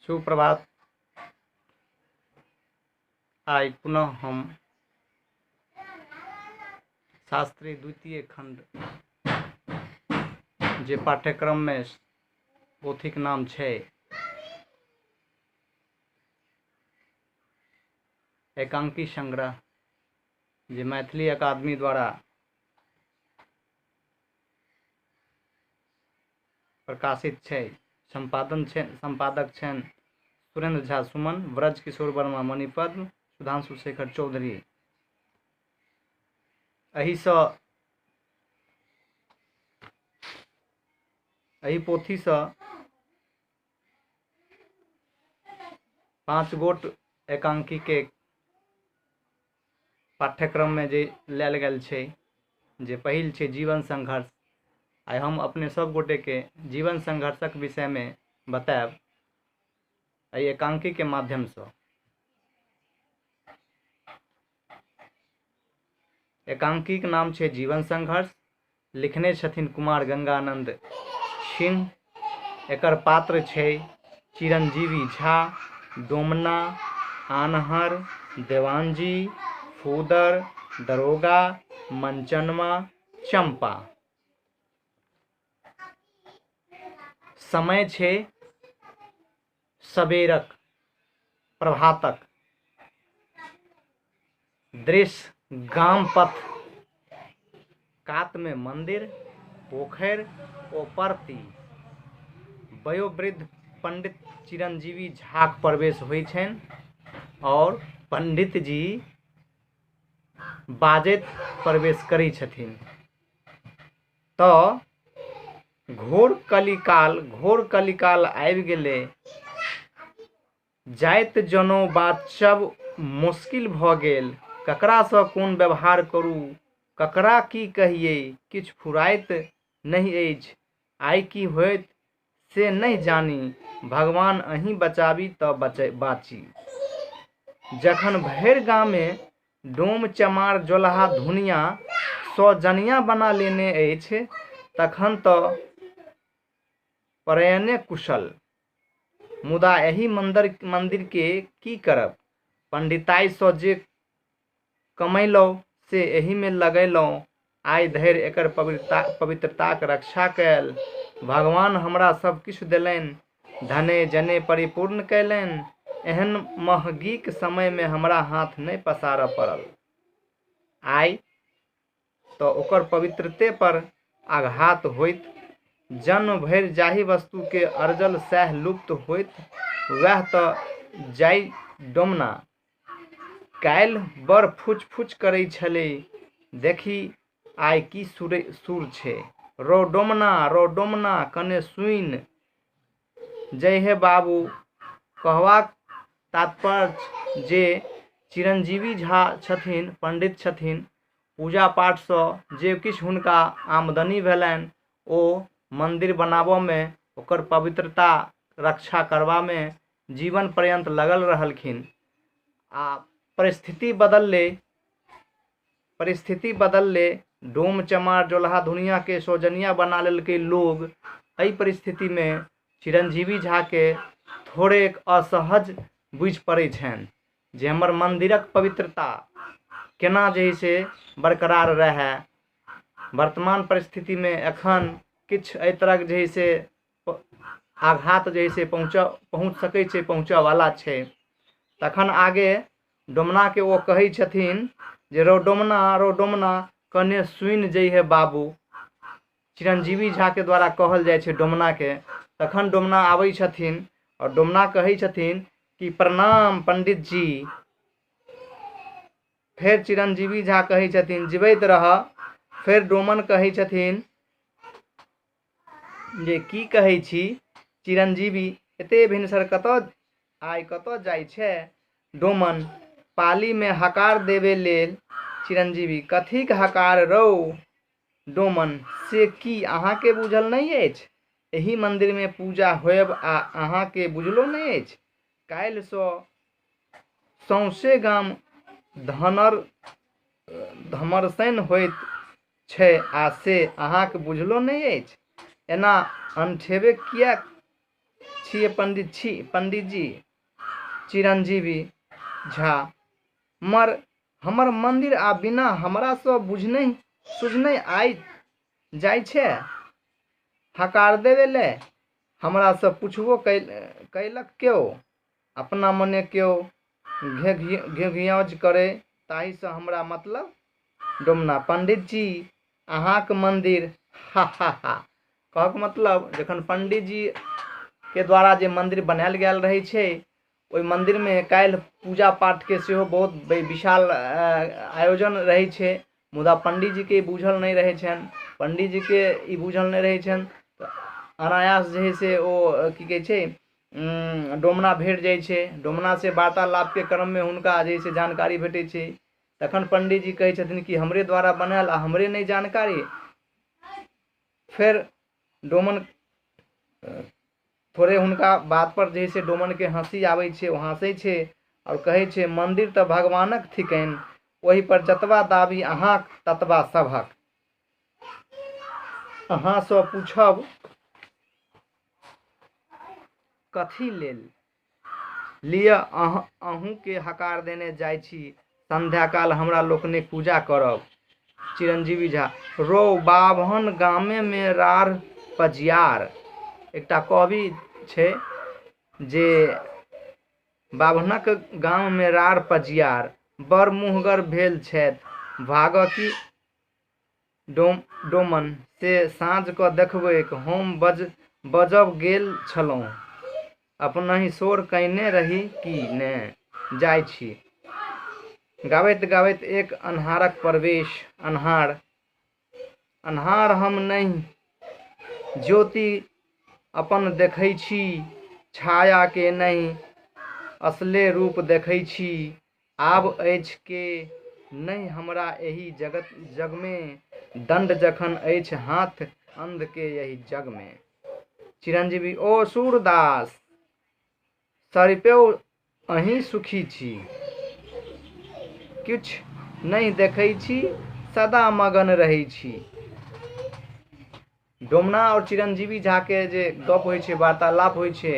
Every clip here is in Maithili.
सुप्रभात। आई पुनः हम शास्त्री द्वितीय खंड जे पाठ्यक्रम में पोथीक नाम छै एकांकी संग्रह जे मैथिली अकादमी द्वारा प्रकाशित छै। संपादक छन सुरेंद्र झा सुमन, व्रज किशोर वर्मा मणिपद्म, सुधांशु शेखर चौधरी। एहि पोथी से 5 गोट एकांकी के पाठ्यक्रम में जे लेल गेल छै, जे पहिल छै जीवन संघर्ष। आई हम अपने सब गोटे के जीवन संघर्षक विषय में बताएब एहि एकांकी के माध्यम से। एकांकी के नाम छै जीवन संघर्ष। लिखने छथिन कुमार गंगानंद सिंह। एकर पात्र छै चिरंजीवी झा, डोमना, आनहर, देवानजी, फूदर, दरोगा, मंचनमा, चंपा। समय छै सबेरक, प्रभातक। दृश्य गाम पथ, कात में मंदिर, पोखर ओ परती। वयोवृद्ध पंडित चिरंजीवी झा के प्रवेश होइ छन और पंडित जी बाजैत प्रवेश करै छथिन। तो घोर कलिकाल आबि गेलै। जाइत जनो बाचब मुश्किल भ गेल। ककरा सँ कोन व्यवहार करू, ककरा की कहिए, किछ फुराइत नहीं अछि। आइ की होइत से नहीं जानी, भगवान अहीं बचाबी तऽ बाची। जखन भरि गामे डोम चमार जोलहा धुनिया सौजनिया बना लेने अछि, तखन तऽ प्रयणे कुशल। मुदा एही मंदिर के की करब? पंडिताई सँ जे कमैलौ से एही में लगैलौ। आइ धरि एकर पवित्रताक रक्षा कैल। भगवान हमरा सब किछु देलनि, धने जने परिपूर्ण कैलनि। एहन महगीक समय में हमरा हाथ नहीं पसारऽ पड़ल। आइ तो ओकर पवित्रते पर आघात होइत। जन्म भरि जाहि वस्तु के अर्जल सैह लुप्त होइत, वैह तो जाय डोमना। काल्हि बड़ फुच करै छलै, देखी आइ की सुर छै। रो डोमना कने सुइन। जय हे बाबू। कहबाक तात्पर्य जे चिरंजीवी झा छथिन, पंडित छथिन। पूजा पाठ सँ जे किछु हुनका आमदनी भेलनि, ओ मंदिर बनाबऽ में, ओकर पवित्रता रक्षा करबा में जीवन पर्यंत लगल रहलखिन। आ परिस्थिति बदलले। डोम चमार जोलहा दुनिया के सौजनिया बना लेलकै लोग। एहि परिस्थिति में चिरंजीवी झा के थोड़े असहज बुझि पड़ै छनि जे हमर मंदिरक पवित्रता केना जे से बरकरार रहे। वर्तमान परिस्थिति में एखन किछ एहि तरह जे से आघात जे से पहुँच सकै छै, पहुँचऽ वाला छै। तखन आगे डोमना के ओ कहै छथिन जे रो डोमना कने सुइन जइ हे बाबू। चिरंजीवी झा के द्वारा कहल जाय छै डोमना के। तखन डोमना आबै छथिन और डोमना कहै छथिन कि प्रणाम पंडित जी। फिर चिरंजीवी झा कहै छथिन जीवैत रह। फिर डोमन कहै छथिन जे की कहै छी चिरंजीवी, एते भिनसर कतऽ जाइ छै? डोमन पाली में हकार देवे लेल। चिरंजीवी कथीक हकार रौ? डोमन से की अहाँ के बुझल नहीं अछि? एही मंदिर में पूजा होयब आ अहाँ के बुझलो नहीं अछि? काल्हि सँ सौंसे गाम धमरसैन होइत छै आ से अहाँ के बुझलो नहीं अछि? एना अनठेबे किया छिए पंडित जी चिरंजीवी झा, मर हमर मंदिर आ बिना हमरा सँ बुझने सुझने आइ जाइ छै। हकार देवे ले हमरा सँ पूछबो कैलक क्यों, अपना मने क्यों घिघियाज करे ताहि सँ हमरा मतलब। डोमना पंडित जी अहाँक मंदिर हा हा हा। कहक मतलब जखन पंडित जी के द्वारा जे मंदिर बनायल गेल रहे छै, ओहि मंदिर में काल्हि पूजा पाठ के सेहो बहुत विशाल आयोजन रहे छै, मुदा पंडित जी के बूझल नहीं रहे छन। पंडित जी के ई बूझल नहीं रहे छन, अनायास जे है से ओ की कहे छै डोमना भेट जाइ छै। डोमना से वार्तालाप के क्रम में हुनका जे से जानकारी भेटै छै। तखन पंडित जी कहै छथिन कि हमरे द्वारा बनायल आ हमरे नहीं जानकारी। फिर डोमन थोड़े हुनका बात पर जे से डोमन के हंसी आवे छै, ओ हंसे छै और कहे छै मंदिर तो भगवानक थिकैन, वही पर जतबा दाबी अहाँक ततबा सभक। अहाँ सँ पूछब कथी लेल लिय अहूँ के हकार देने जाइ छी, संध्या काल हमरा लोकनिक पूजा करब। चिरंजीवी झा रो बाभन गामे में रार पजियार। एकटा कवि छै जे बाभनक गाम में रार पजियार बड़ मुहगर भेल छथि, भागकी डोमन से साँझ क देखबैक हम बजब गेल छलहुँ, अपनहि शोर कयने रही कि ने जाइ छी। गावैत गावैत एक अन्हारक प्रवेश। अन्हार हम नहीं ज्योति अपन देखै छी, छाया के नहीं असले रूप देखै छी। आब अछि के नहीं हमरा एही जग में, दंड जखन अछि हाथ अंध के यही जग में। चिरंजीवी ओ सूरदास सरिपेव अहीं सुखी छी, किछ नहीं देखै छी, सदा मगन रहै छी। डोमना और चिरंजीवी झा के जे गप होइ छै, वार्तालाप होइ छै,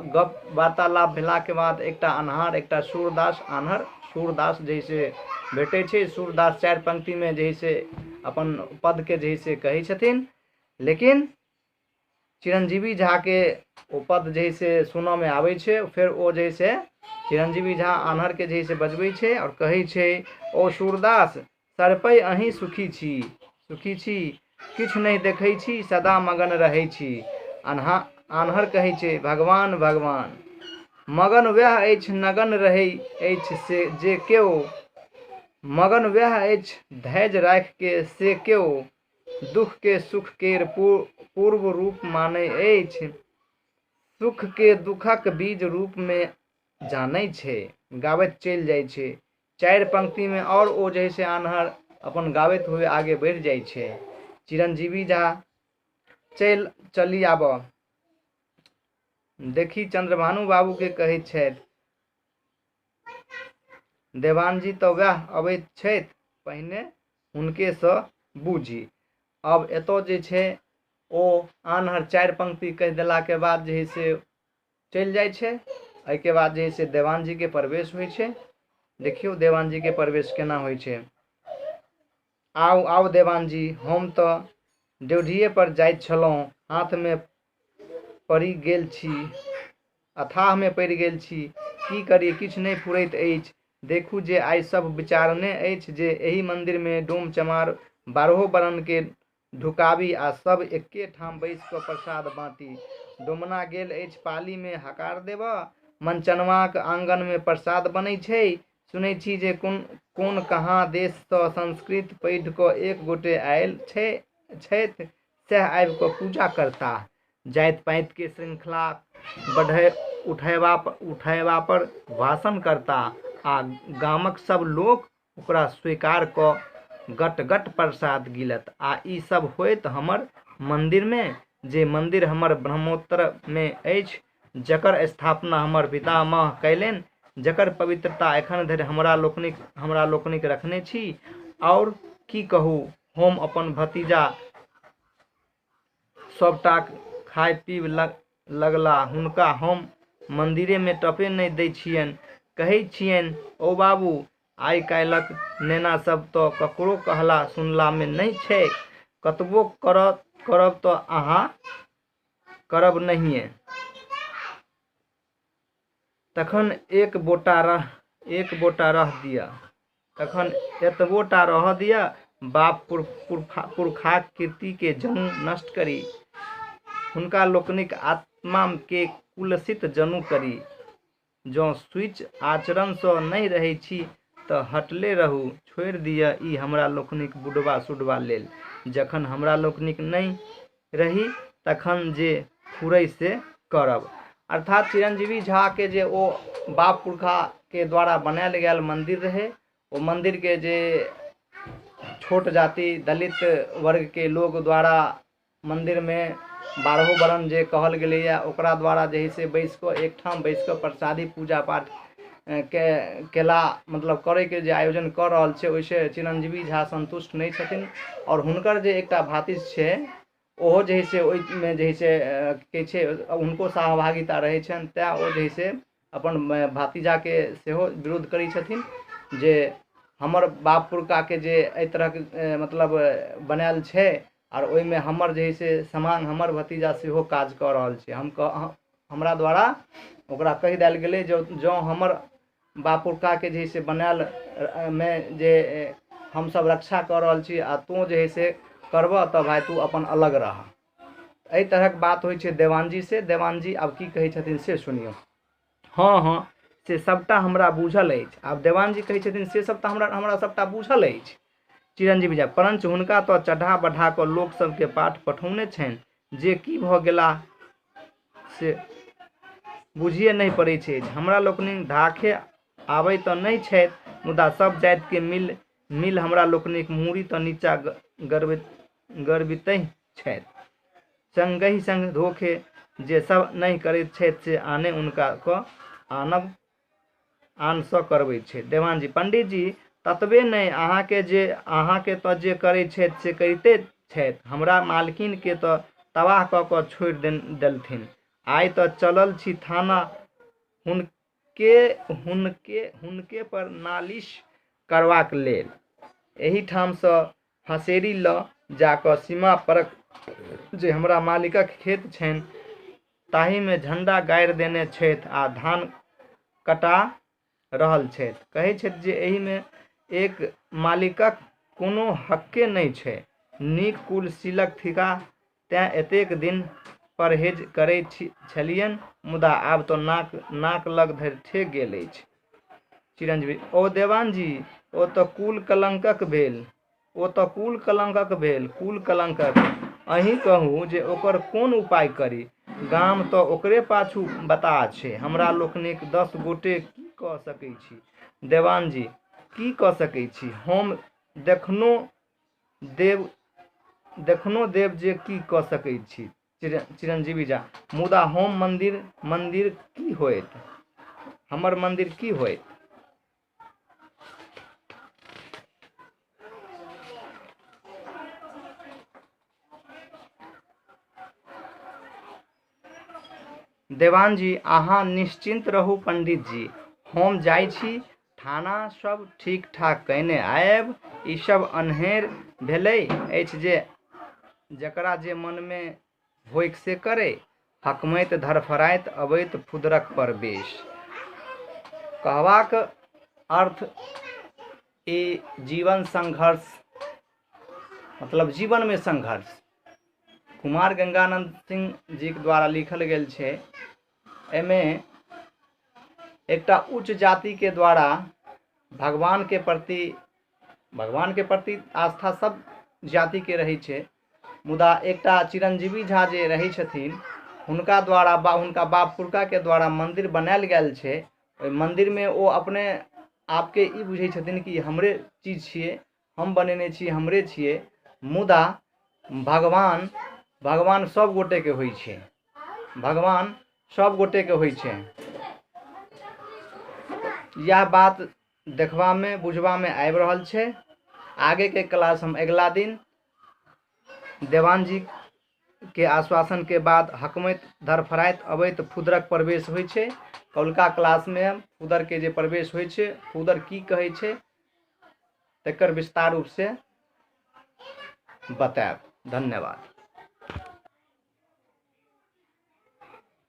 गप वार्तालाप भेला के बाद एकटा अन्हार एकटा सूरदास, आन्हर सूरदास जैसे भेटे छै। सूरदास चार पंक्ति में जैसे अपन पद के जैसे कहे छथिन, लेकिन चिरंजीवी झा के ओ पद जैसे सुनऽ में आवे छै। फिर ओ जैसे चिरंजीवी झा आन्हर के जैसे बजबै छै और कहे छै ओ सूरदास सरपै अहीं सुखी छी, किछ नहीं देखै छी, सदा मगन रहै छी। आन्हर कहै छै भगवान भगवान मगन वह अछि नगन रहै अछि से जे केओ, मगन वह अछि धैर्य राखि के से केओ, दुख के सुख केर पूर्व रूप मानै अछि, सुख के दुखक बीज रूप में जानै छै। गावैत चलि जाइ छै चार पंक्ति में, और ओ जैसे आन्हर अपन गावैत हुए आगे बढ़ जाइ छै। चिरंजीवी झा चली आब देखी चंद्रभानु बाबू के कहै छथि, देवान जी तो वह अबैत छथि, पहिने हुनके सँ बूझी। अब एतऽ जे छै ओ आन्हर चार पंक्ति कह देला के बाद जे है से चलि जाइ छै। एहि के बाद जे है से देवान जी के प्रवेश होइ छै। देखियो देवान जी के प्रवेश केना होइ छै। आउ आउ देवान जी, हम तऽ ड्योढ़िए पर जाइत छलहुँ, हाथ में पड़ि गेल छी, अथाह में पड़ि गेल छी, की करी किछ नहीं फुरैत अछि। देखू जे आइ सब विचारने अछि जे एही मंदिर में डोम चमार 12 बरन के ढुकाबी आ सब एके ठाम बैस क प्रसाद बाँटी। डोमना गेल अछि पाली में हकार देबऽ, मनचनवाक आंगन में प्रसाद बनै छै। सुनै छी जे कोन कहाँ देश सँ संस्कृत पढ़ि क एक गोटे आयल छथि, सएह आबि क पूजा करताह। जाइत पाइत के श्रृंखला उठयबा पर भाषण करता आ गामक सब लोक ओकरा स्वीकार क गट गट प्रसाद गिलत। आ ई सब होइत हमर मंदिर में, जे मंदिर हमर ब्रह्मोत्तर में अछि, जकर स्थापना हमर पितामह कयलनि, जकर पवित्रता एखन धरि हमरा लोकनिक रखने छी। और की कहू, हम अपन भतीजा सबटा खाय पीब लगला, हुनका हम मंदिरे में टपे नहीं दै छियनि। कहै छियनि, ओ बाबू, आइ काल्हिक नेना सब तो ककरो कहला सुनला में नहीं छै, कतबो करब तो अहाँ करब नहिए। तखन एक बोटा रह दिया, तखन एतबोटा रह दिया, बाप पुरखाक कीर्ति के जनु नष्ट करी, हुनका लोकनिक आत्मा के कुलसित जनु करी। जो स्विच आचरण से नहीं रही छी तो हटले रहू, छोड़ दिया ई हमरा लोकनिक बुढ़वा सुढ़वा लेल। जखन हमरा लोकनिक नहीं रही तखन जे फुरै से करब। अर्थात चिरंजीवी झा के जे ओ बाप पुरखा के द्वारा बनायल गेल मंदिर रहे, वो मंदिर के जे छोट जाति दलित वर्ग के लोग द्वारा मंदिर में 12 बरन जे कहल गेलैया ओकरा द्वारा जे है से बैस कऽ एकठाम बैस कऽ प्रसादी पूजा पाठ केला, मतलब करे के जे आयोजन कर रहल छै, ओइसे चिरंजीवी झा संतुष्ट नहीं छथिन। और हुनकर जे एकटा भातिज छै ओहो जे है से ओइमे जे है से के छै हुनको सहभागिता रहै छनि, तेँ ओ जे है से अपन भातिजा के सेहो विरोध करै छथिन जे हमर बाप पुरखा के जे एहि तरह मतलब बनायल छै और ओइमे हमर जे है से समान हमर भतीजा सेहो काज कऽ रहल छै। हमरा द्वारा ओकरा कहि देल गेलै जो हमर बाप पुरखा के जे है से बनायल में जे हम सब रक्षा कर रहल छी आ तू जे है से करबह तऽ भाई तू अपन अलग रह। एहि तरहक बात होइ छै देवान जी से। देवान जी आब की कहै छथिन से सुनियौ। हाँ से सबटा हमरा बूझल अछि। आब देवान जी कहै छथिन से सबटा हमरा सबटा बूझल अछि चिरंजीवी झा, परंच हुनका तो चढ़ा बढ़ा कऽ लोक सबके पाठ पठौने छनि, जे की भऽ गेला से बुझिए नहीं पड़ै छै। हमरा लोकनिक धाखे आबै तऽ नहीं छथि, मुदा सब जाति के मिल हमरा लोकनिक मूड़ी तऽ नीचा गरबितै छथि। संगहि संग धोखे जे सब नहीं करैत छथि से आने उनका कऽ आन सँ करबै छै। देवान जी, पंडित जी ततबे नहीं, अहाँके तो जे करै छथि से करिते छथि, हमरा मालकिन के तो तबाह कऽ कऽ छोड़ि देलथिन। आइ तो चलल छी थाना हुनके पर नालिश करबाक लेल। एही ठाम सँ हसेरी ल जाकऽ सीमा परक जे हमरा मालिकक खेत छनि ताहि में झंडा गाड़ि देने छथि आ धान कटा रहल छथि। कहै छथि जे एहि में एक मालिकक कोनो हक्के नहीं छै, नीक कुल सीलक थिका, तेँ एतेक दिन परहेज करै छलियनि, मुदा आब तो नाक लग धरि ठेक गेल अछि। चिरंजीवी, ओ देवान जी, ओ तो कुल कलंकक भेल। कुल कलंकक अहीं कहू जे ओकर कोन उपाय करी। गाम तो ओकरे पाछू बता छै, हमरा लोकनिक 10 गोटे की कऽ सकै छी। देवान जी, की कऽ सकै छी? हम देखनो देव जे की कऽ सकै छी। चिरंजीवी झा, मुदा हम मंदिर की होयत? हमर मंदिर की होयत? देवान जी, अहाँ निश्चिंत रहू पंडित जी, हम जाइ छी थाना सब ठीक ठाक कहने आयब। ई सब अन्हेर भेलै अछि जे जकरा जे मन में होइक से करे, हकमैत धरफराइत अबैत फुदरक पर बेश। कहबाक अर्थ ई जीवन संघर्ष, मतलब जीवन में संघर्ष कुमार गंगानंद सिंह जी के द्वारा लिखल गेल छै। एमे एकटा उच्च जाति के द्वारा भगवान के प्रति आस्था सब जाति के रही छै, मुदा एकटा चिरंजीवी झा जे रही छथिन हुनका द्वारा हुनका बाप पुरखा के द्वारा मंदिर बनायल गेल छै। ओहि मंदिर में ओ अपने आपके ई बुझै छथिन कि हमरे चीज छियै, हम बनेने छी, हमरे छियै, मुदा भगवान सब गोटे के होइ छै। भगवान सब गोटे के होइ छै। यह बात देखबा में बुझबा में आबि रहल छै। आगे के क्लास हम अगला दिन देवान जी के आश्वासन के बाद हकमैत धरफराइत अबैत फुदरक प्रवेश होइ छै। कौलका क्लास में फुदर के जे प्रवेश होइ छै, फुदर की कहै छै तकर विस्तार रूप से बताएब। धन्यवाद।